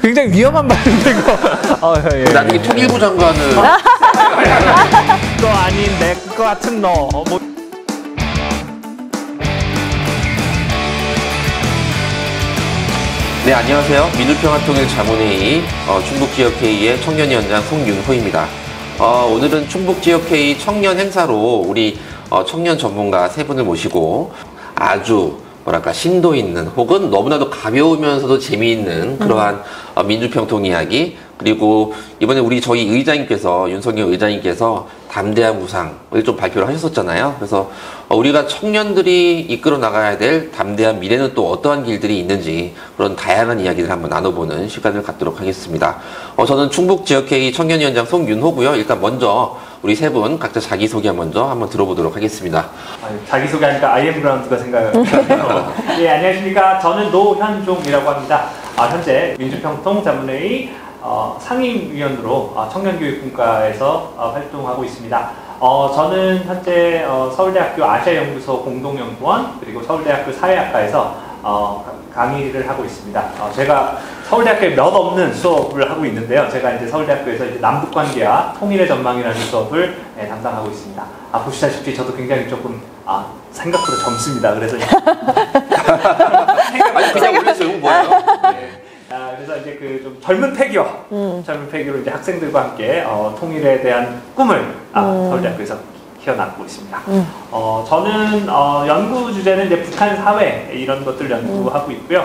굉장히 위험한 말인데 이거. 예. 나중에 통일부 장관은 너 아닌 내 거 같은 너. 네, 안녕하세요. 민주평화통일자문회의 충북지역회의의 청년위원장 송윤호입니다. 오늘은 충북지역회의 청년 행사로 우리 청년 전문가 세 분을 모시고 아주 뭐랄까 심도 있는 혹은 너무나도 가벼우면서도 재미있는 그러한 민주평통 이야기, 그리고 이번에 저희 의장님께서, 윤석열 의장님께서 담대한 구상을 좀 발표를 하셨었잖아요. 그래서 우리가 청년들이 이끌어 나가야 될 담대한 미래는 또 어떠한 길들이 있는지 그런 다양한 이야기를 한번 나눠보는 시간을 갖도록 하겠습니다. 저는 충북지역회의 청년위원장 송윤호고요. 일단 먼저 우리 세 분 각자 자기소개 먼저 한번 들어보도록 하겠습니다. 자기소개하니까 아이엠 브라운드가 생각나요. 예, 안녕하십니까. 저는 노현종이라고 합니다. 현재 민주평통 자문회의 상임위원으로 청년교육분과에서 활동하고 있습니다. 저는 현재 서울대학교 아시아연구소 공동연구원 그리고 서울대학교 사회학과에서 강의를 하고 있습니다. 제가 서울대학교에 몇 없는 수업을 하고 있는데요. 제가 이제 서울대학교에서 이제 남북관계와 통일의 전망이라는 수업을 담당하고 있습니다. 보시다시피 저도 굉장히 조금 생각보다 젊습니다. 그래서 아니 그냥 올렸어요. 뭐예요? 네. 그래서 이제 그 좀 젊은 패기로 이제 학생들과 함께 통일에 대한 꿈을 서울대학교에서 키워나가고 있습니다. 저는 연구 주제는 이제 북한 사회 이런 것들 연구하고 있고요.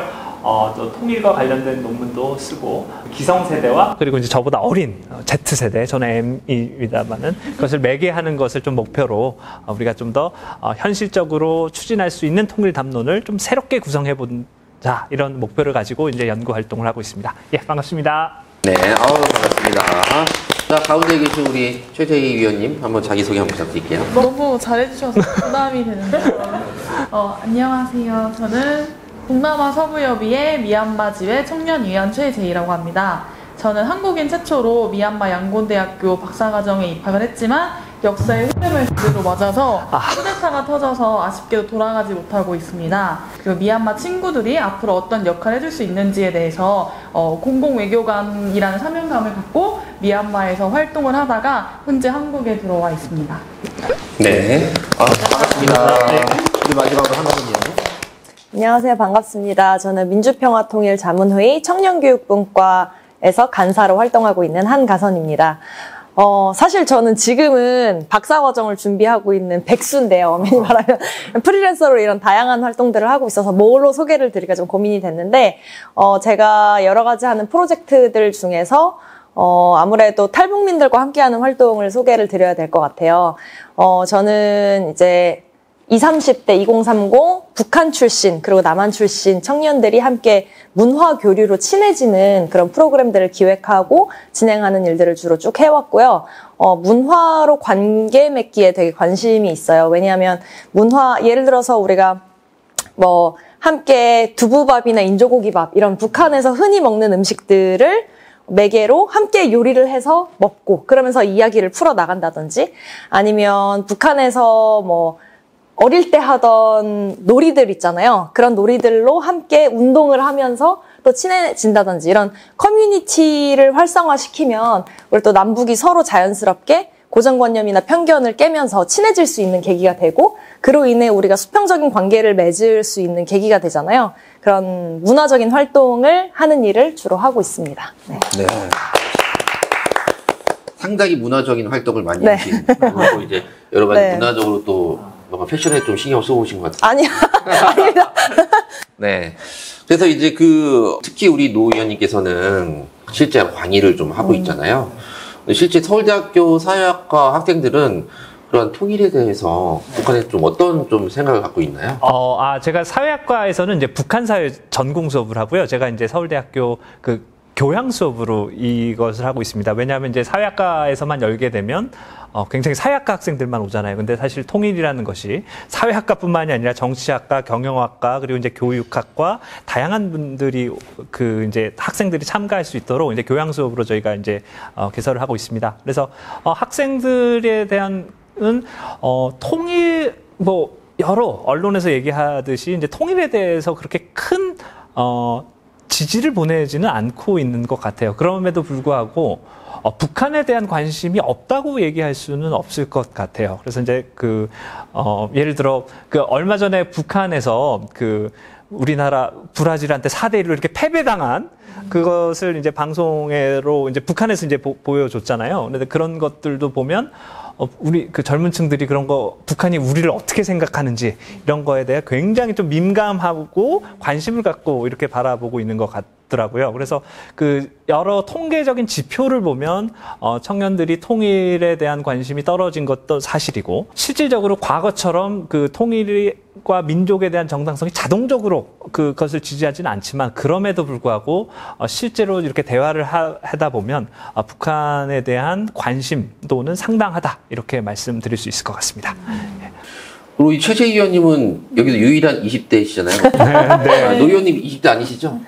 또 통일과 관련된 논문도 쓰고 기성세대와 그리고 이제 저보다 어린 Z세대, 저는 M입니다만은 그것을 매개하는 것을 좀 목표로 우리가 좀 더 현실적으로 추진할 수 있는 통일 담론을 좀 새롭게 구성해 본자, 이런 목표를 가지고 이제 연구 활동을 하고 있습니다. 예, 반갑습니다. 네, 반갑습니다. 자, 가운데 계신 우리 최재희 위원님 한번 자기소개 한번 부탁드릴게요. 너무 잘해주셔서 부담이 되는데요. 안녕하세요. 저는 동남아 서부여비의 미얀마 지회 청년위원 최재희라고 합니다. 저는 한국인 최초로 미얀마 양곤대학교 박사과정에 입학을 했지만 역사의 흐름을 제대로 맞아서 쿠데타가 터져서 아쉽게도 돌아가지 못하고 있습니다. 그리고 미얀마 친구들이 앞으로 어떤 역할을 해줄 수 있는지에 대해서 공공외교관이라는 사명감을 갖고 미얀마에서 활동을 하다가 현재 한국에 들어와 있습니다. 네, 반갑습니다. 네. 마지막으로 한분이요. 안녕하세요. 반갑습니다. 저는 민주평화통일자문회의 청년교육분과에서 간사로 활동하고 있는 한가선입니다. 사실 저는 지금은 박사과정을 준비하고 있는 백수인데요. 엄연히 말하면 프리랜서로 이런 다양한 활동들을 하고 있어서 뭘로 소개를 드리기가 좀 고민이 됐는데, 제가 여러 가지 하는 프로젝트들 중에서 아무래도 탈북민들과 함께하는 활동을 소개를 드려야 될 것 같아요. 저는 이제 20, 30대, 2030, 북한 출신, 그리고 남한 출신 청년들이 함께 문화 교류로 친해지는 그런 프로그램들을 기획하고 진행하는 일들을 주로 쭉 해왔고요. 문화로 관계 맺기에 되게 관심이 있어요. 왜냐하면 예를 들어서 우리가 함께 두부밥이나 인조고기밥, 이런 북한에서 흔히 먹는 음식들을 매개로 함께 요리를 해서 먹고, 그러면서 이야기를 풀어나간다든지, 아니면 북한에서 어릴 때 하던 놀이들 있잖아요. 그런 놀이들로 함께 운동을 하면서 또 친해진다든지, 이런 커뮤니티를 활성화시키면 우리 또 남북이 서로 자연스럽게 고정관념이나 편견을 깨면서 친해질 수 있는 계기가 되고, 그로 인해 우리가 수평적인 관계를 맺을 수 있는 계기가 되잖아요. 그런 문화적인 활동을 하는 일을 주로 하고 있습니다. 네. 네. 상당히 문화적인 활동을 많이 하시고, 그리고 이제 여러 가지 문화적으로 또 뭔가 패션에 좀 신경 써보신 것 같아요. 아닙니다. 네. 그래서 이제 특히 우리 노 의원님께서는 실제 강의를 좀 하고 있잖아요. 실제 서울대학교 사회학과 학생들은 그런 통일에 대해서 북한에 좀 어떤 좀 생각을 갖고 있나요? 제가 사회학과에서는 이제 북한 사회 전공 수업을 하고요. 제가 이제 서울대학교 교양 수업으로 이것을 하고 있습니다. 왜냐하면 이제 사회학과에서만 열게 되면 굉장히 사회학과 학생들만 오잖아요. 근데 사실 통일이라는 것이 사회학과뿐만이 아니라 정치학과, 경영학과, 그리고 이제 교육학과 다양한 분들이 이제 학생들이 참가할 수 있도록 이제 교양 수업으로 저희가 이제 개설을 하고 있습니다. 그래서 학생들에 대한 통일 여러 언론에서 얘기하듯이 이제 통일에 대해서 그렇게 큰 지지를 보내지는 않고 있는 것 같아요. 그럼에도 불구하고 북한에 대한 관심이 없다고 얘기할 수는 없을 것 같아요. 그래서 이제 예를 들어 얼마 전에 북한에서 우리나라 브라질한테 4대1로 이렇게 패배당한 그것을 이제 방송으로 이제 북한에서 이제 보여줬잖아요. 그런데 그런 것들도 보면 우리 젊은 층들이 그런 거 북한이 우리를 어떻게 생각하는지 이런 거에 대해 굉장히 좀 민감하고 관심을 갖고 이렇게 바라보고 있는 것 같더라고요. 그래서 여러 통계적인 지표를 보면 청년들이 통일에 대한 관심이 떨어진 것도 사실이고 실질적으로 과거처럼 통일과 민족에 대한 정당성이 자동적으로 그것을 지지하지는 않지만 그럼에도 불구하고 실제로 이렇게 대화를 하다 보면 북한에 대한 관심도는 상당하다 이렇게 말씀드릴 수 있을 것 같습니다. 그리고 이 최재희 의원님은 여기서 유일한 20대시잖아요. 네. 노 의원님 20대 아니시죠?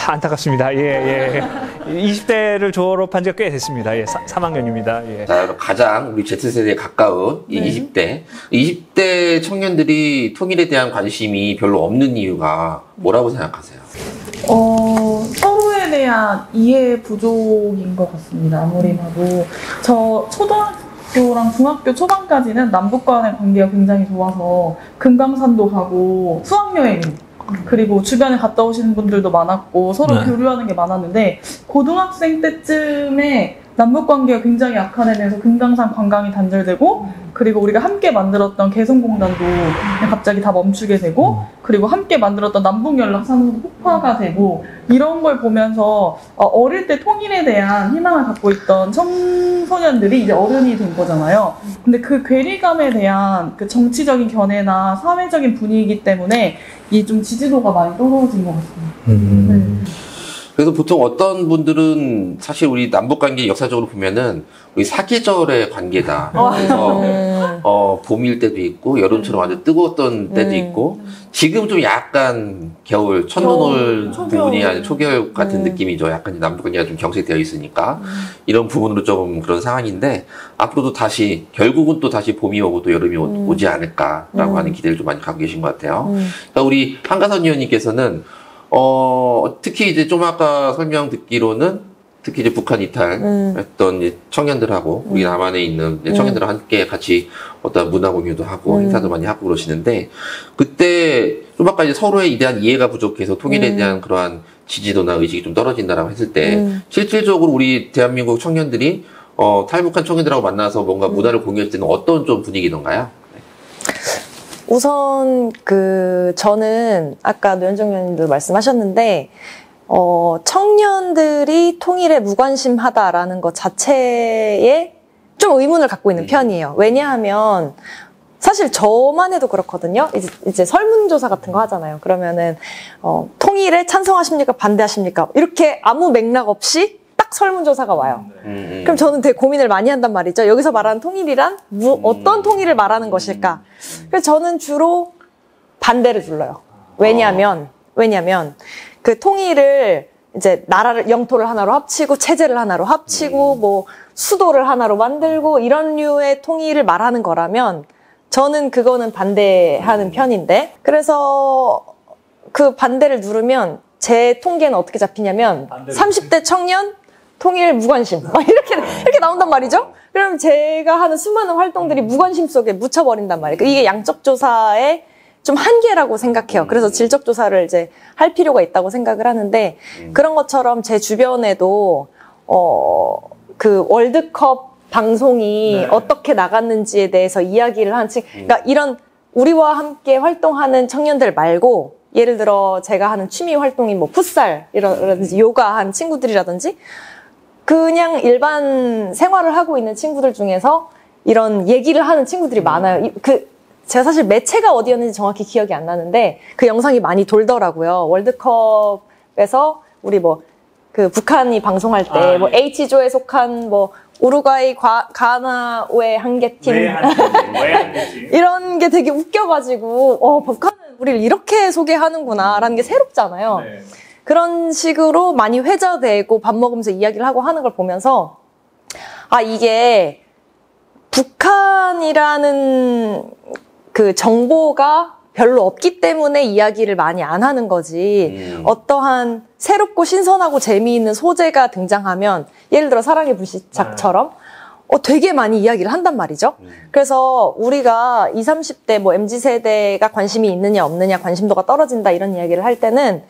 안타깝습니다. 예. 20대를 졸업한 지가 꽤 됐습니다. 예, 3학년입니다. 예. 자, 가장 우리 Z세대에 가까운 이 20대. 20대 청년들이 통일에 대한 관심이 별로 없는 이유가 뭐라고 생각하세요? 서로에 대한 이해 부족인 것 같습니다. 아무리 봐도. 저 초등학교랑 중학교 초반까지는 남북 간의 관계가 굉장히 좋아서 금강산도 가고 수학여행 그리고 주변에 갔다 오시는 분들도 많았고 서로 교류하는 게 많았는데 고등학생 때쯤에 남북관계가 굉장히 악한 애 대해서 금강산 관광이 단절되고 그리고 우리가 함께 만들었던 개성공단도 갑자기 다 멈추게 되고 그리고 함께 만들었던 남북연락사무소도 폭파가 되고 이런 걸 보면서 어릴 때 통일에 대한 희망을 갖고 있던 청소년들이 이제 어른이 된 거잖아요. 근데 그 괴리감에 대한 정치적인 견해나 사회적인 분위기 때문에 이 좀 지지도가 많이 떨어진 것 같습니다. 네. 그래서 보통 어떤 분들은 사실 우리 남북관계 역사적으로 보면은 우리 사계절의 관계다. 그래서 봄일 때도 있고 여름처럼 아주 뜨거웠던 때도 있고 지금 좀 약간 겨울 첫눈 올 부분이 아닌 초겨울 같은 느낌이죠. 약간 남북관계가 좀 경색되어 있으니까 이런 부분으로 좀 그런 상황인데 앞으로도 다시 결국은 또 다시 봄이 오고 또 여름이 오지 않을까라고 하는 기대를 좀 많이 갖고 계신 것 같아요. 그러니까 우리 한가선 의원님께서는 특히 이제 좀 아까 설명 듣기로는 특히 이제 북한 이탈했던 이제 청년들하고 우리 남한에 있는 청년들과 함께 같이 어떤 문화 공유도 하고 행사도 많이 하고 그러시는데 그때 좀 아까 이제 서로에 대한 이해가 부족해서 통일에 대한 그러한 지지도나 의식이 좀 떨어진다라고 했을 때 실질적으로 우리 대한민국 청년들이 탈북한 청년들하고 만나서 뭔가 문화를 공유할 때는 어떤 좀 분위기던가요? 우선 저는 아까 노현정 의원님도 말씀하셨는데 청년들이 통일에 무관심하다라는 것 자체에 좀 의문을 갖고 있는 편이에요. 왜냐하면 사실 저만 해도 그렇거든요. 이제 설문조사 같은 거 하잖아요. 그러면은 통일에 찬성하십니까? 반대하십니까? 이렇게 아무 맥락 없이 딱 설문조사가 와요. 그럼 저는 되게 고민을 많이 한단 말이죠. 여기서 말하는 통일이란 어떤 통일을 말하는 것일까? 그래서 저는 주로 반대를 불러요. 왜냐하면 그 통일을 이제 영토를 하나로 합치고 체제를 하나로 합치고 뭐 수도를 하나로 만들고 이런 류의 통일을 말하는 거라면 저는 그거는 반대하는 편인데 그래서 그 반대를 누르면 제 통계는 어떻게 잡히냐면 30대 청년 통일 무관심 이렇게 나온단 말이죠. 그럼 제가 하는 수많은 활동들이 무관심 속에 묻혀버린단 말이에요. 이게 양적 조사의 좀 한계라고 생각해요. 그래서 질적 조사를 이제 할 필요가 있다고 생각을 하는데 그런 것처럼 제 주변에도 그 월드컵 방송이 어떻게 나갔는지에 대해서 이야기를 하는 그러니까 이런 우리와 함께 활동하는 청년들 말고 예를 들어 제가 하는 취미 활동인 뭐 풋살이라든지 요가 한 친구들이라든지 그냥 일반 생활을 하고 있는 친구들 중에서 이런 얘기를 하는 친구들이 많아요. 제가 사실 매체가 어디였는지 정확히 기억이 안 나는데 그 영상이 많이 돌더라고요. 월드컵에서 우리 북한이 방송할 때 H조에 속한 우루과이, 가나의 한 개 팀 이런 게 되게 웃겨가지고 북한은 우리를 이렇게 소개하는구나라는 게 새롭잖아요. 네. 그런 식으로 많이 회자되고 밥 먹으면서 이야기를 하고 하는 걸 보면서 이게 북한이라는 그 정보가 별로 없기 때문에 이야기를 많이 안 하는 거지. 어떠한 새롭고 신선하고 재미있는 소재가 등장하면 예를 들어 사랑의 불시착처럼 되게 많이 이야기를 한단 말이죠. 그래서 우리가 20, 30대 뭐 MZ세대가 관심이 있느냐 없느냐 관심도가 떨어진다 이런 이야기를 할 때는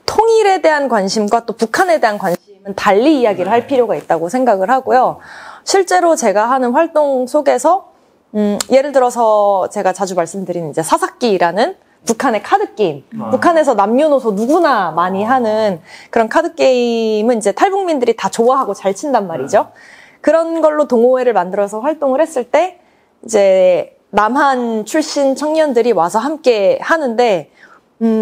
통일에 대한 관심과 또 북한에 대한 관심은 달리 이야기를 할 필요가 있다고 생각을 하고요. 실제로 제가 하는 활동 속에서 예를 들어서 제가 자주 말씀드리는 이제 사사기라는 북한의 카드 게임. 북한에서 남녀노소 누구나 많이 하는 그런 카드 게임은 이제 탈북민들이 다 좋아하고 잘 친단 말이죠. 그런 걸로 동호회를 만들어서 활동을 했을 때 이제 남한 출신 청년들이 와서 함께 하는데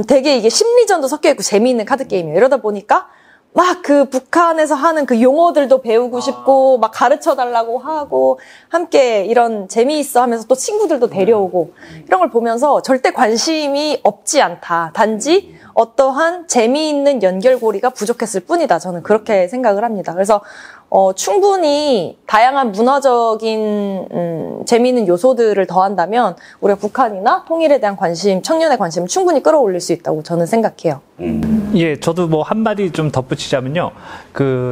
되게 이게 심리전도 섞여 있고 재미있는 카드 게임이에요. 이러다 보니까 막 그 북한에서 하는 그 용어들도 배우고 싶고 막 가르쳐 달라고 하고 함께 이런 재미있어 하면서 또 친구들도 데려오고 이런 걸 보면서 절대 관심이 없지 않다. 단지 어떠한 재미있는 연결고리가 부족했을 뿐이다. 저는 그렇게 생각을 합니다. 그래서 충분히 다양한 문화적인 재미있는 요소들을 더한다면 우리가 북한이나 통일에 대한 관심, 청년의 관심을 충분히 끌어올릴 수 있다고 저는 생각해요. 예, 저도 뭐 한마디 좀 덧붙이자면요.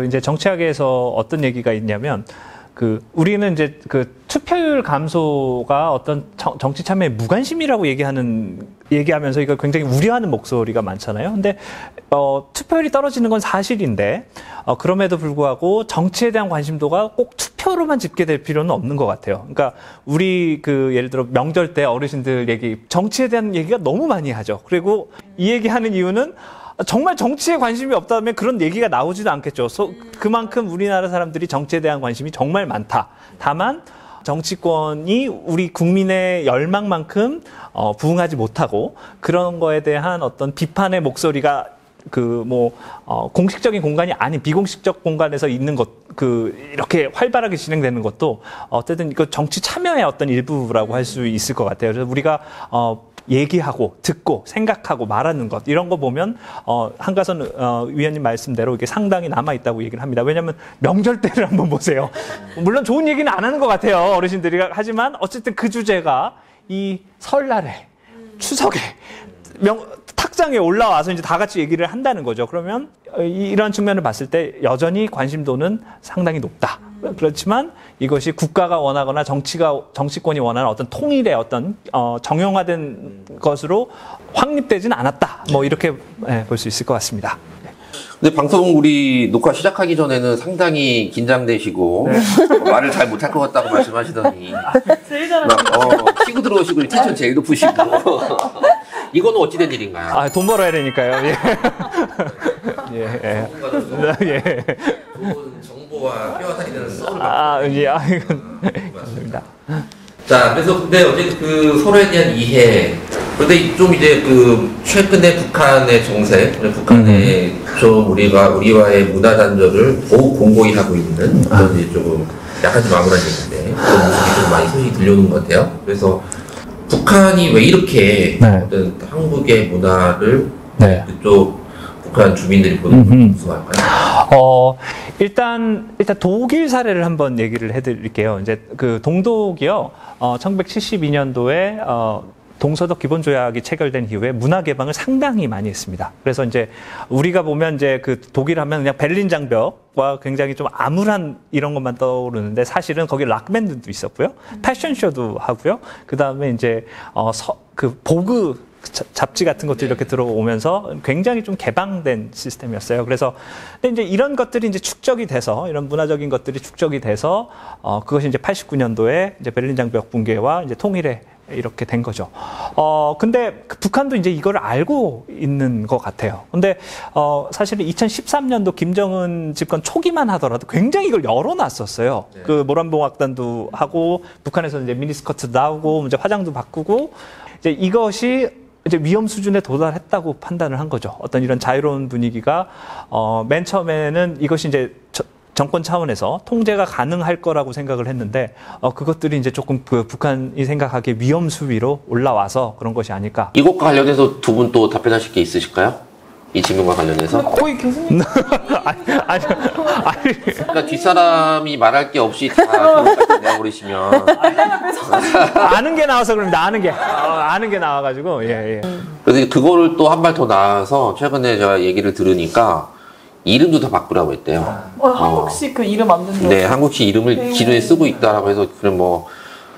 이제 정치학에서 어떤 얘기가 있냐면, 우리는 이제 투표율 감소가 어떤 정치 참여의 무관심이라고 얘기하면서 이걸 굉장히 우려하는 목소리가 많잖아요. 근데, 투표율이 떨어지는 건 사실인데, 그럼에도 불구하고 정치에 대한 관심도가 꼭 투표로만 집계될 필요는 없는 것 같아요. 그러니까 우리 예를 들어 명절 때 어르신들 정치에 대한 얘기가 너무 많이 하죠. 그리고 이 얘기하는 이유는 정말 정치에 관심이 없다면 그런 얘기가 나오지도 않겠죠. 그만큼 우리나라 사람들이 정치에 대한 관심이 정말 많다. 다만 정치권이 우리 국민의 열망만큼 부응하지 못하고 그런 거에 대한 어떤 비판의 목소리가 공식적인 공간이 아닌 비공식적 공간에서 있는 것, 이렇게 활발하게 진행되는 것도 어쨌든 이거 정치 참여의 어떤 일부라고 할 수 있을 것 같아요. 그래서 우리가 얘기하고 듣고 생각하고 말하는 것 이런 거 보면 한가선 위원님 말씀대로 이게 상당히 남아 있다고 얘기를 합니다. 왜냐하면 명절 때를 한번 보세요. 물론 좋은 얘기는 안 하는 것 같아요, 어르신들이. 하지만 어쨌든 그 주제가 이 설날에 추석에 탁장에 올라와서 이제 다 같이 얘기를 한다는 거죠. 그러면 이런 측면을 봤을 때 여전히 관심도는 상당히 높다. 그렇지만 이것이 국가가 원하거나 정치권이 원하는 어떤 통일의 어떤 정형화된 것으로 확립되지는 않았다. 뭐 이렇게 볼 수 있을 것 같습니다. 근데 방송 우리 녹화 시작하기 전에는 상당히 긴장되시고 말을 잘 못할 것 같다고 말씀하시더니 제일 잘하시네요. 치고 들어오시고 텐션 제일 높으시고 이거는 어찌된 일인가요? 돈 벌어야 되니까요. 예. 예. 예. 좋은 정보와 뼈가 되는 썰을 이건 감사합니다. 자, 그래서 근데 어제 서로에 대한 이해. 그런데 좀 이제 최근에 북한의 정세, 북한의 좀 우리와의 문화 단절을 더욱 공고히 하고 있는 그런 이제 조금 약간 좀 암울한 얘기인데 그런 모습이 좀 많이 소식이 들려오는 것 같아요. 그래서 북한이 왜 이렇게 어떤 한국의 문화를 그쪽 북한 주민들이 보는 걸 무서워할까요? 일단 독일 사례를 한번 얘기를 해드릴게요. 이제 동독이요, 1972년도에 동서독 기본조약이 체결된 이후에 문화 개방을 상당히 많이 했습니다. 그래서 이제 우리가 보면 이제 독일 하면 그냥 베를린 장벽과 굉장히 좀 암울한 이런 것만 떠오르는데 사실은 거기 락밴드도 있었고요, 패션쇼도 하고요. 그 다음에 이제 보그 잡지 같은 것도 이렇게 들어오면서 굉장히 좀 개방된 시스템이었어요. 그래서 근데 이제 이런 것들이 이제 축적이 돼서 이런 문화적인 것들이 축적이 돼서 그것이 이제 89년도에 이제 베를린 장벽 붕괴와 이제 통일에 이렇게 된 거죠. 근데 북한도 이제 이걸 알고 있는 것 같아요. 근데 사실은 2013년도 김정은 집권 초기만 하더라도 굉장히 이걸 열어놨었어요. 모란봉악단도 하고 북한에서 이제 미니스커트도 나오고 이제 화장도 바꾸고 이제 이것이 이제 위험 수준에 도달했다고 판단을 한 거죠. 어떤 이런 자유로운 분위기가 맨 처음에는 이것이 이제 정권 차원에서 통제가 가능할 거라고 생각을 했는데 그것들이 이제 조금 북한이 생각하기에 위험 수위로 올라와서 그런 것이 아닐까. 이것과 관련해서 두 분 또 답변하실 게 있으실까요? 이 질문과 관련해서? 거의 교수님. 아니, 그러니까 뒷사람이 말할 게 없이 다 결혼까지 내버리시면. 아는 게 나와서 그럽니다. 아는 게 나와가지고, 예. 그래서 그거를 또 한 발 더 나아서 최근에 제가 얘기를 들으니까 이름도 다 바꾸라고 했대요. 한국식 그 이름 안 된다고. 네, 한국식 이름을 기존에 쓰고 있다라고 해서, 그럼 뭐,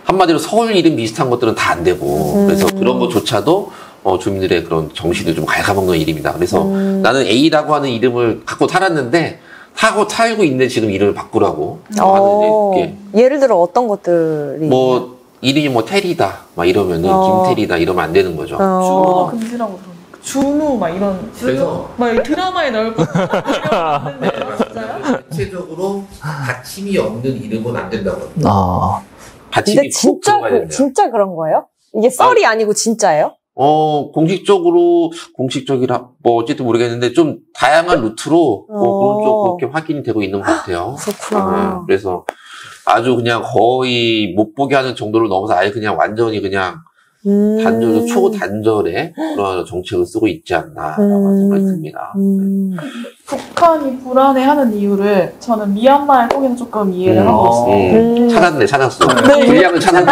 한마디로 서울 이름 비슷한 것들은 다 안 되고, 그래서 그런 것조차도 주민들의 그런 정신을 좀 갉아먹는 이름이다. 그래서 나는 A라고 하는 이름을 갖고 살았는데, 살고 있는데 지금 이름을 바꾸라고 하는데, 예를 들어 어떤 것들이? 뭐, 이름이 뭐 테리다, 막 이러면은, 김테리다, 이러면 안 되는 거죠. 준우가 금지라고 들었는데. 준우, 막 이런. 그래서 막 드라마에 나올 거. 진짜요? 대체적으로 받침이 없는 이름은 안 된다고 합니다. 아. 받침이 근데 꼭 들어가야 된대요. 진짜 그런 거예요? 이게 썰이 아니고 진짜예요? 공식적이라, 뭐, 어쨌든 모르겠는데, 좀 다양한 루트로, 그런 쪽 그렇게 확인이 되고 있는 것 같아요. 그렇구나. 네, 그래서 아주 그냥 거의 못 보게 하는 정도를 넘어서 아예 그냥 완전히 그냥 초단절의 그런 정책을 쓰고 있지 않나라고 생각이 듭니다. 북한이 불안해하는 이유를 저는 미얀마를 통해서 조금 이해를 하고 있어요. 찾았어. 네. 분량을 찾았네.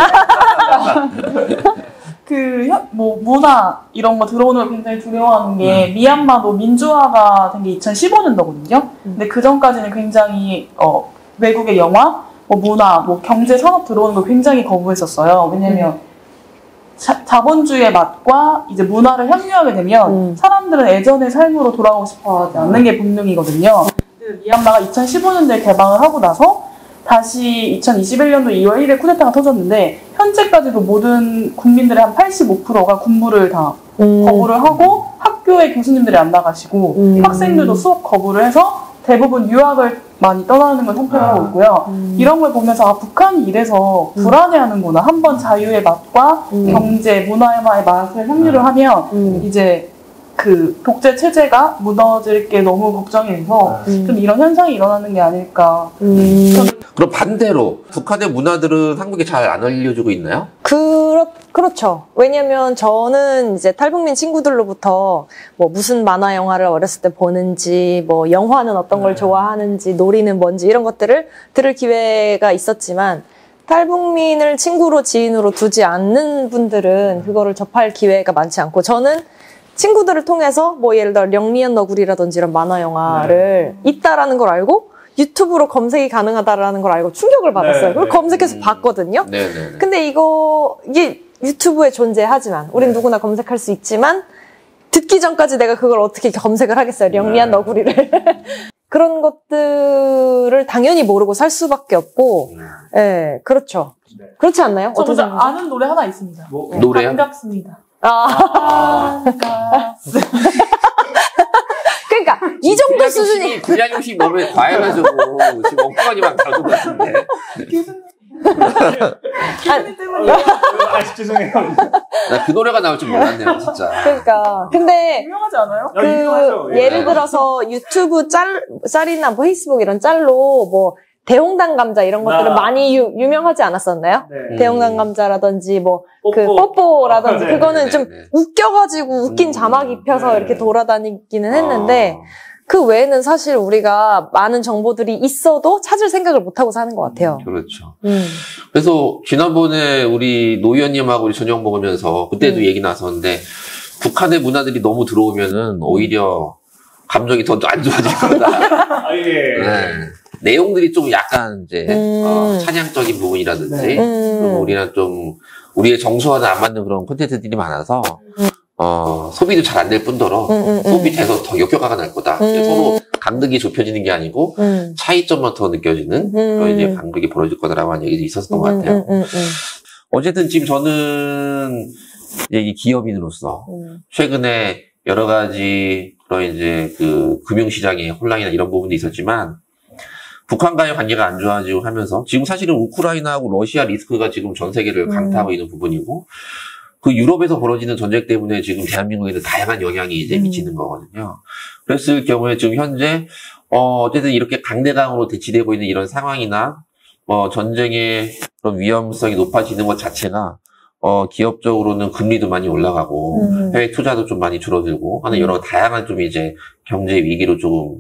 문화 이런 거 들어오는 걸 굉장히 두려워하는 게 미얀마도 민주화가 된 게 2015년도거든요. 근데 그 전까지는 굉장히 외국의 영화, 문화, 경제 산업 들어오는 걸 굉장히 거부했었어요. 왜냐면 자본주의의 맛과 이제 문화를 향유하게 되면 사람들은 예전의 삶으로 돌아가고 싶어하지 않는 게 본능이거든요. 미얀마가 2015년도에 개방을 하고 나서 다시 2021년도 2월 1일 쿠데타가 터졌는데 현재까지도 모든 국민들의 한 85%가 군부를 다 거부를 하고 학교에 교수님들이 안 나가시고 학생들도 수업 거부를 해서 대부분 유학을 많이 떠나는 걸 선택하고 있고요. 이런 걸 보면서 북한이 이래서 불안해하는구나. 한번 자유의 맛과 경제, 문화의 맛을 향유를 하면 이제 그 독재 체제가 무너질 게 너무 걱정이 돼서 좀 이런 현상이 일어나는 게 아닐까. 그럼 반대로 북한의 문화들은 한국에 잘 안 알려주고 있나요? 그렇죠. 왜냐면 저는 이제 탈북민 친구들로부터 무슨 만화 영화를 어렸을 때 보는지, 영화는 어떤 걸 좋아하는지, 놀이는 뭔지 이런 것들을 들을 기회가 있었지만 탈북민을 친구로 지인으로 두지 않는 분들은 그거를 접할 기회가 많지 않고 저는 친구들을 통해서 예를 들어 령리언 너구리라든지 이런 만화 영화를 있다라는 걸 알고 유튜브로 검색이 가능하다라는 걸 알고 충격을 받았어요. 그걸 검색해서 봤거든요. 근데 이게 유튜브에 존재하지만 우린 누구나 검색할 수 있지만 듣기 전까지 내가 그걸 어떻게 검색을 하겠어요. 령리언 너구리를. 그런 것들을 당연히 모르고 살 수밖에 없고 네, 그렇죠. 그렇지 않나요? 저 진짜 아는 노래 하나 있습니다. 노래요? 반갑습니다. 그러니까 이 정도 수준이 불량용식 너무 과해가지고 지금 엉뚱하게 막 다룬 것 같은데. 교수님 때문에. 죄송해요. 나 그 노래가 나올 줄 몰랐네요, 진짜. 그러니까 근데 유명하지 않아요? 그 예를 들어서 유튜브 짤이나 페이스북 이런 짤로 대홍당 감자 이런 것들은 많이 유명하지 않았었나요? 네. 대홍당 감자라든지 그 뽀뽀라든지 그거는 좀 웃겨가지고 웃긴 자막 입혀서 이렇게 돌아다니기는 했는데 그 외에는 사실 우리가 많은 정보들이 있어도 찾을 생각을 못하고 사는 것 같아요. 그렇죠. 그래서 지난번에 우리 노 의원님하고 우리 저녁 먹으면서 그때도 얘기 나섰는데 북한의 문화들이 너무 들어오면은 오히려 감정이 더 안 좋아질 거다. 네. 내용들이 좀 약간 이제 찬양적인 부분이라든지 우리랑 좀 우리의 정서와는 안 맞는 그런 콘텐츠들이 많아서 소비도 잘 안 될 뿐더러 소비돼서 더 역효과가 날 거다. 서로 간극이 좁혀지는 게 아니고 차이점만 더 느껴지는 그런 이제 간극이 벌어질 거다라고 하는 얘기도 있었던 것 같아요. 어쨌든 지금 저는 이제 이 기업인으로서 최근에 여러 가지 그런 이제 그 금융시장의 혼란이나 이런 부분도 있었지만 북한과의 관계가 안 좋아지고 하면서 지금 사실은 우크라이나하고 러시아 리스크가 지금 전 세계를 강타하고 있는 부분이고 그 유럽에서 벌어지는 전쟁 때문에 지금 대한민국에는 다양한 영향이 이제 미치는 거거든요. 그랬을 경우에 지금 현재 어쨌든 이렇게 강대강으로 대치되고 있는 이런 상황이나 전쟁의 그런 위험성이 높아지는 것 자체가 기업적으로는 금리도 많이 올라가고, 해외 투자도 좀 많이 줄어들고 하는 여러 다양한 좀 이제 경제 위기로 조금,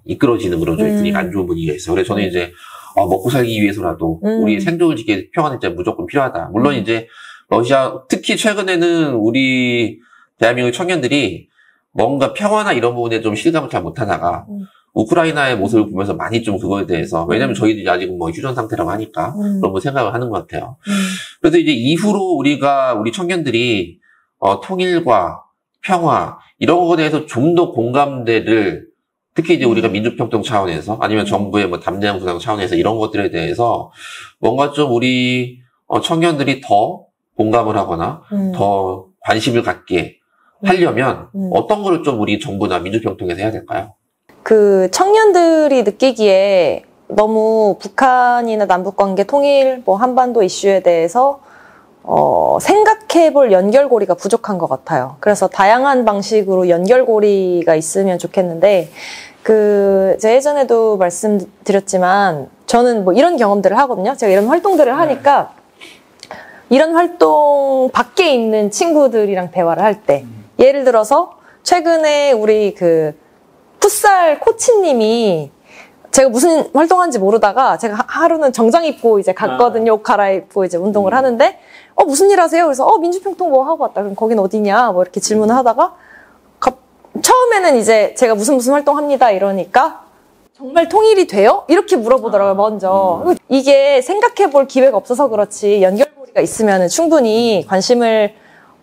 이끌어지는 그런 좀 분위기, 안 좋은 분위기가 있어요. 그래서 저는 이제, 먹고 살기 위해서라도 우리 생존을 지키기 평화는 진짜 무조건 필요하다. 물론 이제 러시아, 특히 최근에는 우리 대한민국 청년들이 뭔가 평화나 이런 부분에 좀 실감을 잘 못하다가, 우크라이나의 모습을 보면서 많이 좀 그거에 대해서, 왜냐면 저희들이 아직은 뭐 휴전 상태라고 하니까, 그런 거 생각을 하는 것 같아요. 그래서 이제 이후로 우리 청년들이, 통일과 평화, 이런 거에 대해서 좀 더 공감대를, 특히 이제 우리가 민주평등 차원에서, 아니면 정부의 뭐 담대한 구상 차원에서 이런 것들에 대해서, 뭔가 좀 우리, 청년들이 더 공감을 하거나, 더 관심을 갖게 하려면, 어떤 거를 좀 우리 정부나 민주평등에서 해야 될까요? 그 청년들이 느끼기에 너무 북한이나 남북관계 통일, 뭐 한반도 이슈에 대해서 생각해볼 연결고리가 부족한 것 같아요. 그래서 다양한 방식으로 연결고리가 있으면 좋겠는데, 제가 예전에도 말씀드렸지만, 저는 뭐 이런 경험들을 하거든요. 제가 이런 활동들을 하니까, 이런 활동 밖에 있는 친구들이랑 대화를 할 때, 예를 들어서, 최근에 우리 풋살 코치님이 제가 무슨 활동하는지 모르다가 제가 하루는 정장 입고 이제 갔거든요. 옷 갈아입고 이제 운동을 하는데, 무슨 일 하세요? 그래서, 민주평통 뭐 하고 왔다. 그럼 거긴 어디냐? 뭐 이렇게 질문을 하다가, 처음에는 이제 제가 무슨 활동합니다. 이러니까, 정말 통일이 돼요? 이렇게 물어보더라고요, 먼저. 이게 생각해 볼 기회가 없어서 그렇지, 연결고리가 있으면 충분히 관심을,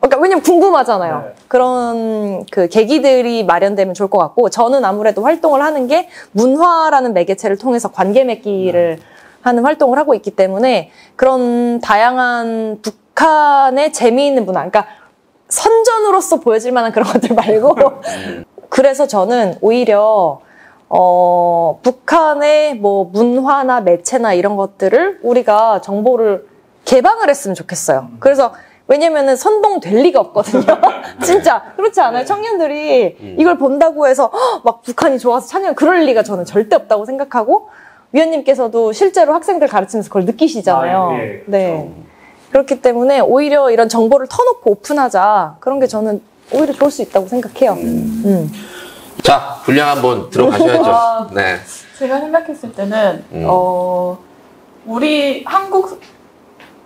그러니까 왜냐면 궁금하잖아요. 네. 그런 계기들이 마련되면 좋을 것 같고, 저는 아무래도 활동을 하는 게 문화라는 매개체를 통해서 관계 맺기를 하는 활동을 하고 있기 때문에, 그런 다양한 북한의 재미있는 문화, 그러니까 선전으로서 보여질 만한 그런 것들 말고, 그래서 저는 오히려 북한의 뭐 문화나 매체나 이런 것들을 우리가 정보를 개방을 했으면 좋겠어요. 그래서 왜냐면은 선동될 리가 없거든요. 진짜 그렇지 않아요? 청년들이 이걸 본다고 해서 막 북한이 좋아서 찬양, 그럴 리가 저는 절대 없다고 생각하고, 위원님께서도 실제로 학생들 가르치면서 그걸 느끼시잖아요. 네. 그렇기 때문에 오히려 이런 정보를 터놓고 오픈하자, 그런 게 저는 오히려 좋을 수 있다고 생각해요. 자, 분량 한번 들어가셔야죠. 네. 제가 생각했을 때는 우리 한국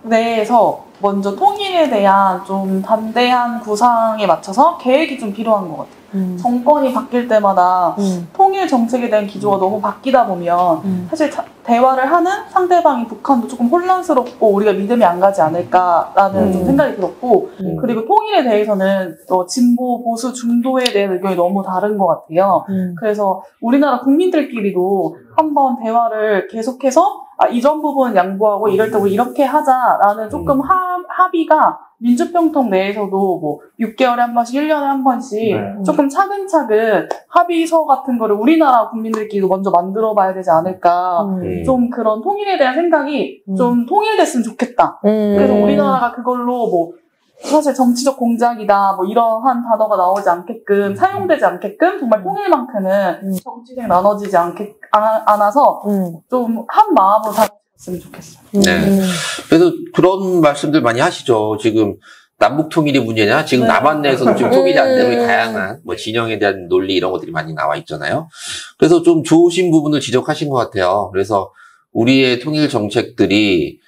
내에서 먼저 통일에 대한 좀 담대한 구상에 맞춰서 계획이 좀 필요한 것 같아요. 정권이 바뀔 때마다 통일 정책에 대한 기조가 너무 바뀌다 보면 사실 대화를 하는 상대방이 북한도 조금 혼란스럽고 우리가 믿음이 안 가지 않을까라는 좀 생각이 들었고, 그리고 통일에 대해서는 진보, 보수, 중도에 대한 의견이 너무 다른 것 같아요. 그래서 우리나라 국민들끼리도 한번 대화를 계속해서 이전 부분 양보하고 이럴 때 우리 이렇게 하자라는 조금 합의가 민주평통 내에서도 뭐 6개월에 한 번씩, 1년에 한 번씩 조금 차근차근 합의서 같은 거를 우리나라 국민들끼리도 먼저 만들어 봐야 되지 않을까. 좀 그런 통일에 대한 생각이 좀 통일됐으면 좋겠다. 그래서 우리나라가 그걸로 뭐 사실 정치적 공작이다 뭐 이러한 단어가 나오지 않게끔, 사용되지 않게끔 정말 통일만큼은 정치생 나눠지지 않아서 좀 한 마음으로 다녔으면 좋겠어요. 네. 그래서 그런 말씀들 많이 하시죠. 지금 남북 통일이 문제냐? 지금 남한 내에서도 지금 통일이 안 되고 다양한 뭐 진영에 대한 논리 이런 것들이 많이 나와 있잖아요. 그래서 좀 좋으신 부분을 지적하신 것 같아요. 그래서 우리의 통일 정책들이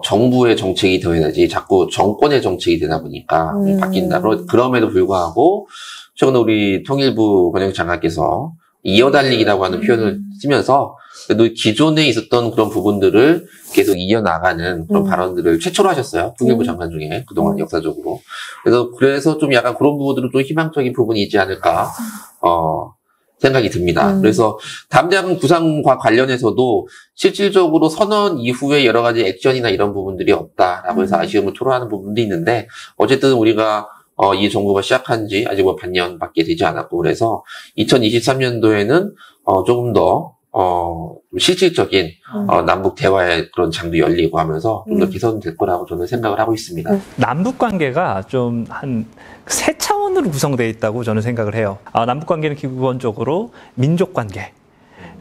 정부의 정책이 되어야지 자꾸 정권의 정책이 되다 보니까 바뀐다. 그럼에도 불구하고 최근에 우리 통일부 권영 장관께서 이어달리기라고 하는 표현을 쓰면서 그래도 기존에 있었던 그런 부분들을 계속 이어나가는 그런 발언들을 최초로 하셨어요. 통일부 장관 중에 그동안 역사적으로. 그래서 좀 약간 그런 부분들은 좀 희망적인 부분이 있지 않을까 생각이 듭니다. 그래서 담대한 구상과 관련해서도 실질적으로 선언 이후에 여러 가지 액션이나 이런 부분들이 없다라고 해서 아쉬움을 토로하는 부분도 있는데, 어쨌든 우리가 이 정부가 시작한 지 아직 뭐 반년밖에 되지 않았고, 그래서 2023년도에는 조금 더 실질적인 남북 대화의 그런 장도 열리고 하면서 좀 더 개선될 거라고 저는 생각을 하고 있습니다. 남북 관계가 좀 한 세 차원으로 구성되어 있다고 저는 생각을 해요. 남북 관계는 기본적으로 민족 관계,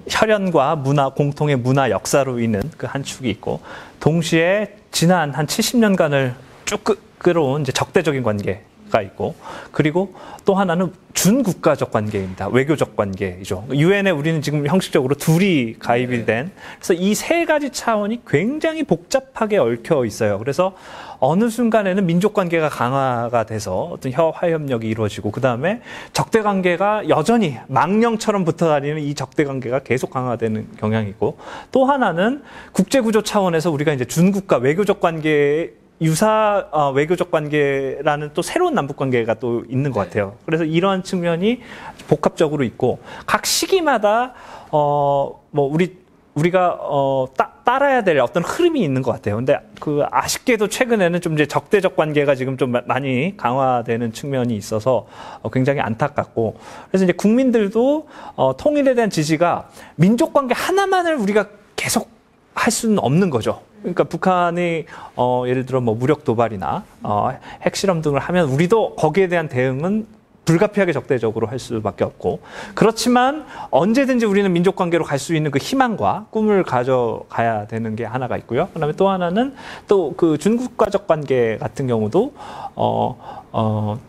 혈연과 문화, 공통의 문화 역사로 있는 그 한 축이 있고, 동시에 지난 한 70년간을 쭉 끌어온 이제 적대적인 관계가 있고, 그리고 또 하나는 준국가적 관계입니다. 외교적 관계이죠. 유엔에 우리는 지금 형식적으로 둘이 가입이 된, 그래서 이 세 가지 차원이 굉장히 복잡하게 얽혀 있어요. 그래서 어느 순간에는 민족 관계가 강화가 돼서 어떤 화협력이 이루어지고, 그 다음에 적대 관계가 여전히 망령처럼 붙어 다니는 이 적대 관계가 계속 강화되는 경향이고, 또 하나는 국제 구조 차원에서 우리가 이제 준국가 외교적 관계 외교적 관계라는 또 새로운 남북 관계가 또 있는 것 같아요. 그래서 이러한 측면이 복합적으로 있고, 각 시기마다 우리가 따라야 될 어떤 흐름이 있는 것 같아요. 근데 그 아쉽게도 최근에는 좀 이제 적대적 관계가 지금 좀 많이 강화되는 측면이 있어서 굉장히 안타깝고, 그래서 이제 국민들도 통일에 대한 지지가 민족 관계 하나만을 우리가 계속 할 수는 없는 거죠. 그러니까 북한이 예를 들어 뭐 무력 도발이나 핵실험 등을 하면 우리도 거기에 대한 대응은 불가피하게 적대적으로 할 수밖에 없고, 그렇지만 언제든지 우리는 민족 관계로 갈 수 있는 그 희망과 꿈을 가져가야 되는 게 하나가 있고요. 그다음에 또 하나는 또 그 준국가적 관계 같은 경우도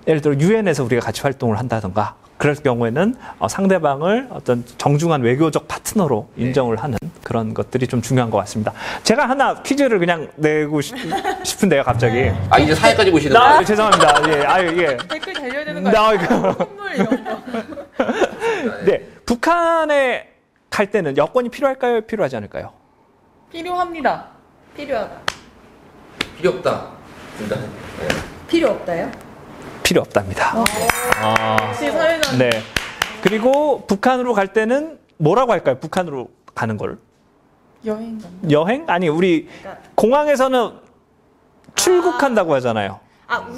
예를 들어 유엔에서 우리가 같이 활동을 한다든가, 그럴 경우에는 상대방을 어떤 정중한 외교적 파트너로 인정을 하는 그런 것들이 좀 중요한 것 같습니다. 제가 하나 퀴즈를 그냥 내고 싶은데요, 갑자기. 아, 이제 사회까지 보시는 거예요? 죄송합니다. 예. 댓글 달려야 되는 거 아니에요? 선물 이런 거. 네, 북한에 갈 때는 여권이 필요할까요? 필요하지 않을까요? 필요합니다. 필요하다. 필요 없다. 일단. 네. 필요 없다요? 필요 없답니다. 역시 사회자님. 네. 그리고 북한으로 갈 때는 뭐라고 할까요? 북한으로 가는 걸. 여행. 여행? 아니, 우리 공항에서는 출국한다고 하잖아요.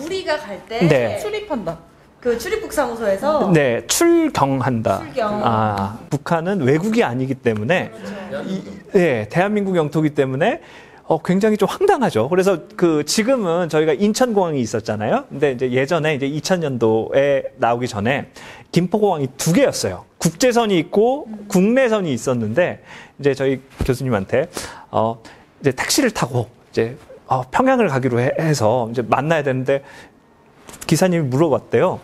우리가 갈 때 네. 출입한다. 그 출입국 사무소에서 네, 출경한다. 출경. 북한은 외국이 아니기 때문에, 네, 대한민국 영토이기 때문에 굉장히 좀 황당하죠. 그래서 지금은 저희가 인천공항이 있었잖아요. 근데 이제 예전에 이제 2000년도에 나오기 전에 김포공항이 2개였어요. 국제선이 있고 국내선이 있었는데, 이제 저희 교수님한테 이제 택시를 타고 이제 평양을 가기로 해서 이제 만나야 되는데, 기사님이 물어봤대요.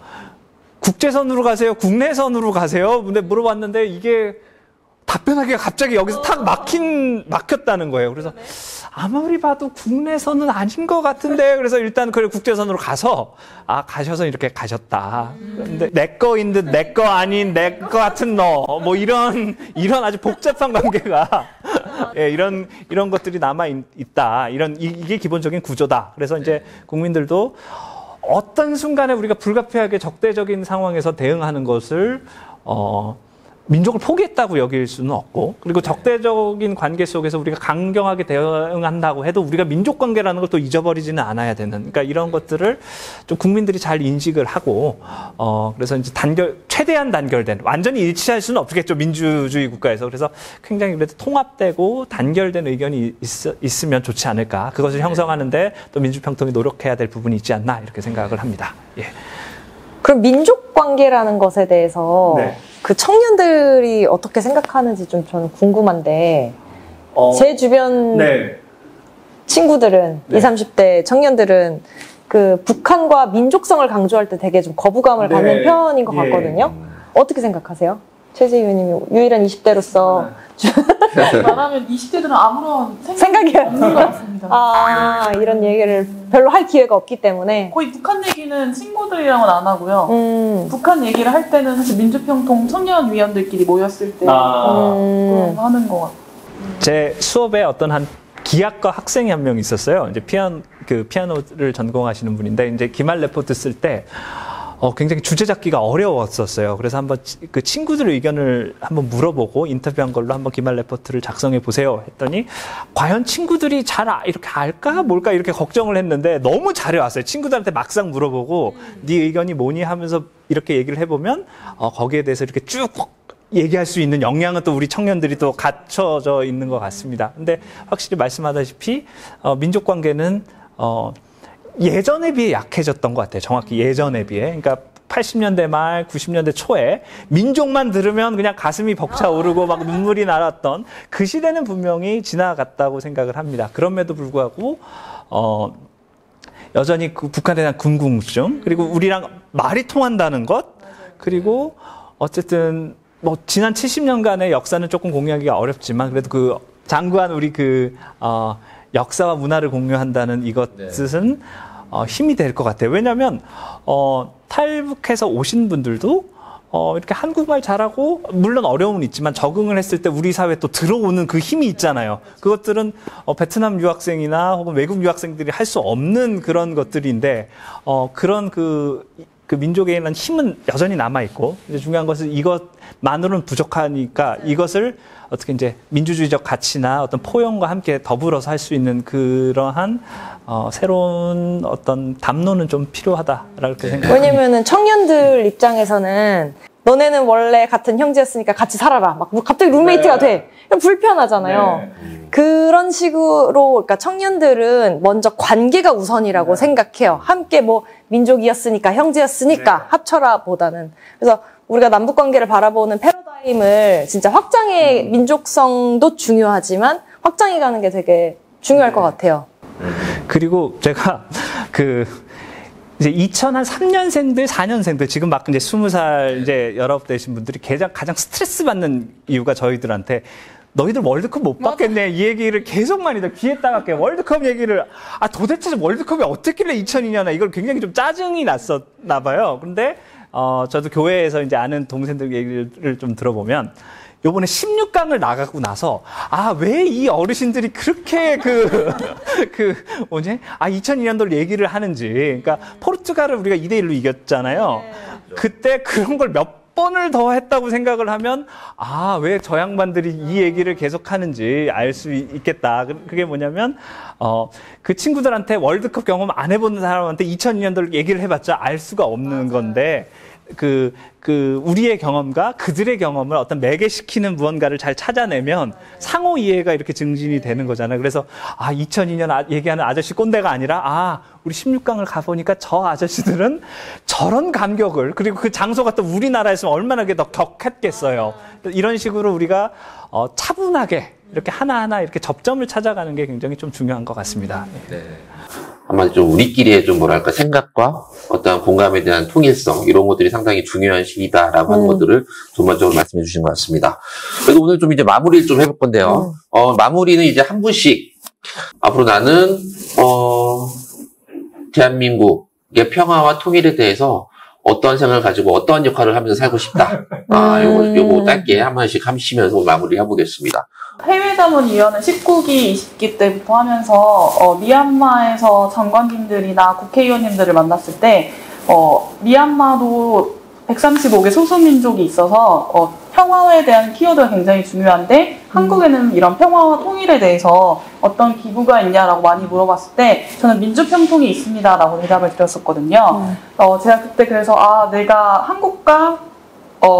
국제선으로 가세요? 국내선으로 가세요? 근데 물어봤는데 이게 답변하기가 갑자기 여기서 탁 막혔다는 거예요. 그래서 아무리 봐도 국내선은 아닌 것 같은데, 그래서 일단 그래 국제선으로 가서 가셔서 이렇게 가셨다. 근데 내 거인 듯 내 거 아닌 내 거 같은 너, 뭐 이런 아주 복잡한 관계가 예, 이런 것들이 남아 있다. 이게 기본적인 구조다. 그래서 이제 국민들도 어떤 순간에 우리가 불가피하게 적대적인 상황에서 대응하는 것을 민족을 포기했다고 여길 수는 없고, 그리고 적대적인 관계 속에서 우리가 강경하게 대응한다고 해도 우리가 민족 관계라는 걸 또 잊어버리지는 않아야 되는, 그러니까 이런 것들을 좀 국민들이 잘 인식을 하고, 그래서 이제 최대한 단결된, 완전히 일치할 수는 없겠죠, 민주주의 국가에서. 그래서 굉장히 그래도 통합되고 단결된 의견이 있으면 좋지 않을까. 그것을 형성하는데 또 민주평통이 노력해야 될 부분이 있지 않나, 이렇게 생각을 합니다. 예. 그럼 민족 관계라는 것에 대해서 네. 그 청년들이 어떻게 생각하는지 좀 저는 궁금한데, 제 주변 네. 친구들은, 네. 20, 30대 청년들은 그 북한과 민족성을 강조할 때 되게 좀 거부감을 네. 갖는 편인 것 예. 같거든요. 어떻게 생각하세요? 최재 의원님이 유일한 20대로서 말하면 20대들은 아무런 생각이 없는 것 같습니다. 이런 얘기를 별로 할 기회가 없기 때문에. 거의 북한 얘기는 친구들이랑은 안 하고요. 북한 얘기를 할 때는 사실 민주평통 청년위원들끼리 모였을 때 그런 거 하는 것 같아요. 제 수업에 어떤 한 기악과 학생이 한 명 있었어요. 이제 피아노를 전공하시는 분인데, 이제 기말 레포트 쓸 때 굉장히 주제 잡기가 어려웠었어요. 그래서 한번 그 친구들의 의견을 한번 물어보고 인터뷰한 걸로 한번 기말 레포트를 작성해 보세요 했더니, 과연 친구들이 잘 이렇게 알까 뭘까 이렇게 걱정을 했는데 너무 잘해왔어요. 친구들한테 막상 물어보고 네 의견이 뭐니 하면서 이렇게 얘기를 해보면 거기에 대해서 이렇게 쭉 얘기할 수 있는 역량은 또 우리 청년들이 또 갖춰져 있는 것 같습니다. 근데 확실히 말씀하다시피 민족 관계는 예전에 비해 약해졌던 것 같아요. 정확히 예전에 비해. 그러니까 80년대 말, 90년대 초에 민족만 들으면 그냥 가슴이 벅차오르고 막 눈물이 날았던 그 시대는 분명히 지나갔다고 생각을 합니다. 그럼에도 불구하고 여전히 그 북한에 대한 궁금증, 그리고 우리랑 말이 통한다는 것, 그리고 어쨌든 뭐 지난 70년간의 역사는 조금 공유하기가 어렵지만 그래도 그 장구한 우리 그 역사와 문화를 공유한다는 이것은 힘이 될 것 같아요. 왜냐하면 탈북해서 오신 분들도 이렇게 한국말 잘하고 물론 어려움은 있지만 적응을 했을 때 우리 사회에 또 들어오는 그 힘이 있잖아요. 그것들은 베트남 유학생이나 혹은 외국 유학생들이 할 수 없는 그런 것들인데 그런 그 민족에 있는 힘은 여전히 남아있고, 이제 중요한 것은 이것만으로는 부족하니까 이것을 어떻게 이제 민주주의적 가치나 어떤 포용과 함께 더불어서 할 수 있는 그러한 새로운 어떤 담론은 좀 필요하다라고 생각합니다. 왜냐면은 청년들 입장에서는 너네는 원래 같은 형제였으니까 같이 살아라. 막 갑자기 룸메이트가 돼. 그럼 불편하잖아요. 그런 식으로, 그러니까 청년들은 먼저 관계가 우선이라고 생각해요. 함께 뭐 민족이었으니까, 형제였으니까 합쳐라 보다는. 그래서 우리가 남북 관계를 바라보는 패러다임을 진짜 확장의 민족성도 중요하지만 확장해 가는 게 되게 중요할 것 같아요. 그리고 제가 이제 2003년생들, 4년생들, 지금 막 이제 20살 이제 19 되신 분들이 가장 스트레스 받는 이유가 저희들한테 너희들 월드컵 못 봤겠네. 이 얘기를 계속 많이 귀에 따갑게 월드컵 얘기를, 도대체 월드컵이 어땠길래 2002년에 이걸 굉장히 좀 짜증이 났었나 봐요. 근데, 저도 교회에서 이제 아는 동생들 얘기를 좀 들어보면, 요번에 16강을 나가고 나서, 왜 이 어르신들이 그렇게 2002년도를 얘기를 하는지. 그러니까, 포르투갈을 우리가 2대1로 이겼잖아요. 그때 그런 걸 몇 번을 더 했다고 생각을 하면, 왜 저 양반들이 이 얘기를 계속 하는지 알 수 있겠다. 그게 뭐냐면, 그 친구들한테 월드컵 경험 안 해본 사람한테 2002년도를 얘기를 해봤자 알 수가 없는 건데, 우리의 경험과 그들의 경험을 어떤 매개시키는 무언가를 잘 찾아내면 상호 이해가 이렇게 증진이 되는 거잖아요. 그래서 2002년 얘기하는 아저씨 꼰대가 아니라 우리 16강을 가보니까 저 아저씨들은 저런 감격을, 그리고 그 장소가 또 우리나라에서 얼마나 더 격했겠어요. 이런 식으로 우리가 차분하게 이렇게 하나하나 이렇게 접점을 찾아가는 게 굉장히 좀 중요한 것 같습니다. 네. 아마 좀 우리끼리의 좀 뭐랄까 생각과 어떤 공감에 대한 통일성, 이런 것들이 상당히 중요한 시기다라고 하는 것들을 전반적으로 말씀해 주신 것 같습니다. 그래서 오늘 좀 이제 마무리를 좀 해볼 건데요. 마무리는 이제 한 분씩, 앞으로 나는 대한민국의 평화와 통일에 대해서 어떠한 생각을 가지고 어떠한 역할을 하면서 살고 싶다. 요거 짧게 한 번씩 하시면서 마무리 해보겠습니다. 해외자문위원회 19기, 20기 때부터 하면서 미얀마에서 장관님들이나 국회의원님들을 만났을 때 미얀마도 135개 소수민족이 있어서 평화에 대한 키워드가 굉장히 중요한데 한국에는 이런 평화와 통일에 대해서 어떤 기구가 있냐라고 많이 물어봤을 때 저는 민주평통이 있습니다라고 대답을 드렸었거든요. 제가 그때 그래서 내가 한국과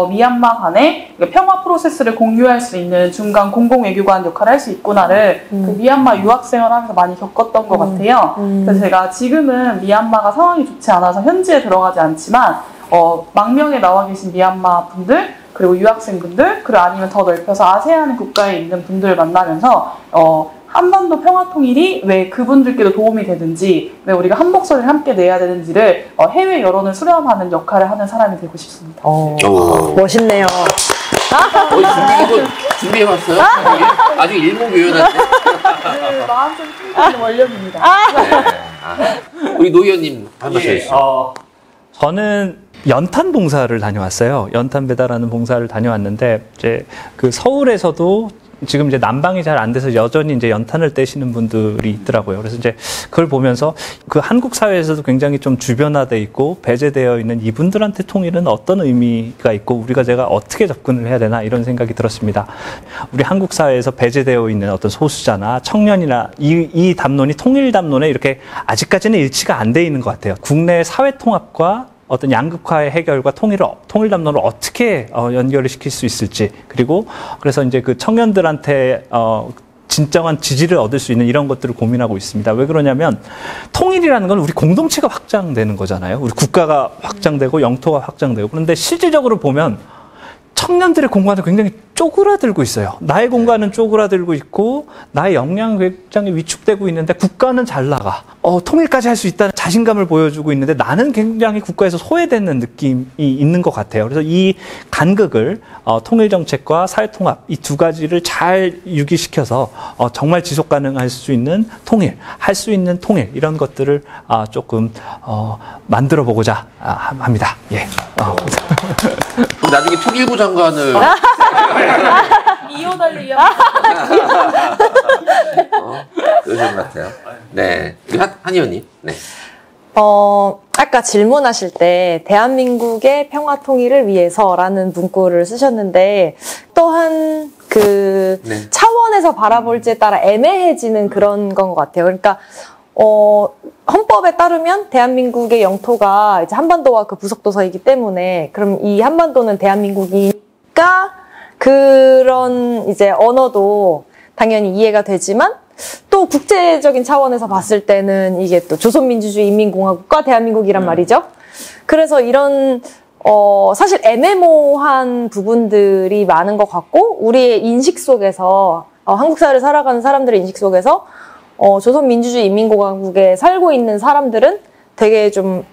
미얀마 간의 평화 프로세스를 공유할 수 있는 중간 공공외교관 역할을 할 수 있구나를 그 미얀마 유학생활 하면서 많이 겪었던 것 같아요. 그래서 제가 지금은 미얀마가 상황이 좋지 않아서 현지에 들어가지 않지만 망명에 나와 계신 미얀마 분들, 그리고 유학생분들, 그리고 아니면 더 넓혀서 아세안 국가에 있는 분들을 만나면서 한반도 평화 통일이 왜 그분들께도 도움이 되는지, 왜 우리가 한 목소리를 함께 내야 되는지를 해외 여론을 수렴하는 역할을 하는 사람이 되고 싶습니다. 멋있네요. 준비해봤어요? 아주 일목요연한데? 마음속 충분히 원력입니다. 네. 우리 노 의원님 한 말씀 해주시죠. 저는 연탄 봉사를 다녀왔어요. 연탄 배달하는 봉사를 다녀왔는데, 이제 그 서울에서도 지금 이제 난방이 잘 안 돼서 여전히 이제 연탄을 떼시는 분들이 있더라고요. 그래서 이제 그걸 보면서 그 한국 사회에서도 굉장히 좀 주변화돼 있고 배제되어 있는 이분들한테 통일은 어떤 의미가 있고 우리가 제가 어떻게 접근을 해야 되나 이런 생각이 들었습니다. 우리 한국 사회에서 배제되어 있는 어떤 소수자나 청년이나 이 담론이 통일 담론에 이렇게 아직까지는 일치가 안 돼 있는 것 같아요. 국내 사회 통합과 어떤 양극화의 해결과 통일 담론을 어떻게 연결을 시킬 수 있을지, 그리고 그래서 이제 그 청년들한테 진정한 지지를 얻을 수 있는 이런 것들을 고민하고 있습니다. 왜 그러냐면 통일이라는 건 우리 공동체가 확장되는 거잖아요. 우리 국가가 확장되고 영토가 확장되고. 그런데 실질적으로 보면 청년들의 공간은 굉장히 쪼그라들고 있어요. 나의 공간은 쪼그라들고 있고 나의 역량 굉장히 위축되고 있는데 국가는 잘 나가. 통일까지 할 수 있다는 자신감을 보여주고 있는데 나는 굉장히 국가에서 소외되는 느낌이 있는 것 같아요. 그래서 이 간극을 통일정책과 사회통합 이 두 가지를 잘 유기시켜서 정말 지속 가능할 수 있는 통일, 할 수 있는 통일 이런 것들을 조금 만들어 보고자 합니다. 예. 그럼 나중에 통일부 장관을 2호 달리 그러신 것 같아요. 네, 우리 한 의원님. 네. 아까 질문하실 때 대한민국의 평화 통일을 위해서라는 문구를 쓰셨는데 또한 그 네. 차원에서 바라볼지에 따라 애매해지는 그런 건 것 같아요. 그러니까 헌법에 따르면 대한민국의 영토가 이제 한반도와 그 부속도서이기 때문에 그럼 이 한반도는 대한민국이니까 그런 이제 언어도 당연히 이해가 되지만 또 국제적인 차원에서 봤을 때는 이게 또 조선민주주의 인민공화국과 대한민국이란 말이죠. 그래서 이런 사실 애매모호한 부분들이 많은 것 같고 우리의 인식 속에서 한국 사회를 살아가는 사람들의 인식 속에서 조선민주주의 인민공화국에 살고 있는 사람들은 되게 좀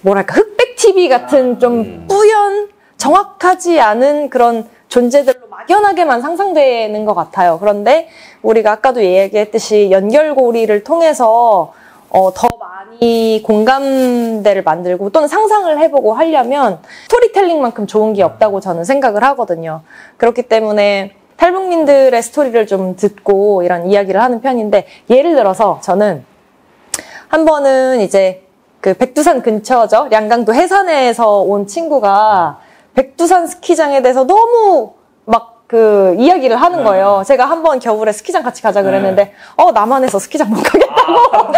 뭐랄까 흑백 TV 같은 좀 뿌연 정확하지 않은 그런 존재들로 막연하게만 상상되는 것 같아요. 그런데 우리가 아까도 이야기했듯이 연결고리를 통해서 더 많이 공감대를 만들고 또는 상상을 해보고 하려면 스토리텔링만큼 좋은 게 없다고 저는 생각을 하거든요. 그렇기 때문에 탈북민들의 스토리를 좀 듣고 이런 이야기를 하는 편인데 예를 들어서 저는 한 번은 이제 그 백두산 근처죠. 량강도 해산에서 온 친구가 백두산 스키장에 대해서 너무 막 그 이야기를 하는 거예요. 제가 한번 겨울에 스키장 같이 가자 그랬는데 남한에서 스키장 못 가겠다고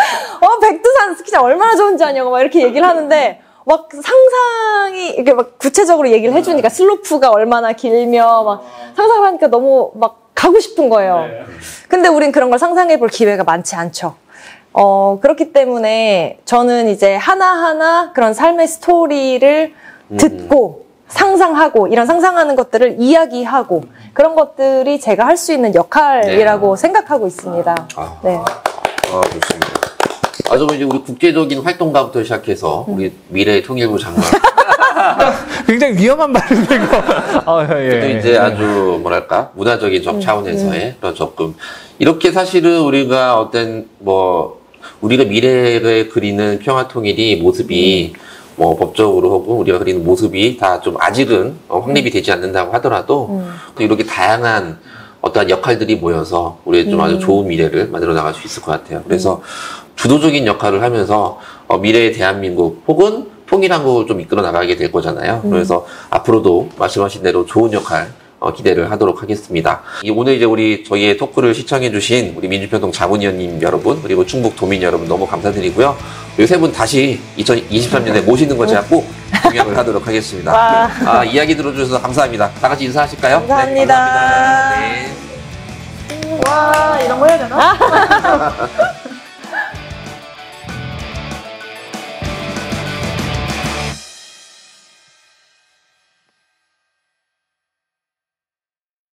백두산 스키장 얼마나 좋은지 아냐고 막 이렇게 얘기를 하는데 막 상상이 이렇게 막 구체적으로 얘기를 해주니까 슬로프가 얼마나 길며 막 상상을 하니까 너무 막 가고 싶은 거예요. 근데 우린 그런 걸 상상해 볼 기회가 많지 않죠. 그렇기 때문에 저는 이제 하나하나 그런 삶의 스토리를 듣고 상상하고 이런 상상하는 것들을 이야기하고 그런 것들이 제가 할 수 있는 역할이라고 생각하고 있습니다. 네. 좋습니다. 그럼 이제 우리 국제적인 활동가부터 시작해서 우리 미래의 통일부 장관. 굉장히 위험한 말인데 이거. 또 이제 아주 뭐랄까 문화적인 차원에서의 그런 접근. 이렇게 사실은 우리가 우리가 미래를 그리는 평화 통일이 모습이 법적으로 혹은 우리가 그리는 모습이 다 좀 아직은 확립이 되지 않는다고 하더라도 또 이렇게 다양한 어떠한 역할들이 모여서 우리의 좀 아주 좋은 미래를 만들어 나갈 수 있을 것 같아요. 그래서 주도적인 역할을 하면서 미래의 대한민국 혹은 통일한국을 좀 이끌어 나가게 될 거잖아요. 그래서 앞으로도 말씀하신 대로 좋은 역할 기대를 하도록 하겠습니다. 오늘 이제 저희의 토크를 시청해주신 우리 민주평통 자문위원님 여러분, 그리고 충북 도민 여러분 너무 감사드리고요. 이 세 분 다시 2023년에 모시는 거 제가 꼭 공약을 하도록 하겠습니다. 이야기 들어주셔서 감사합니다. 다 같이 인사하실까요? 감사합니다. 네, 감사합니다. 네. 와 이런 거 해야 되나?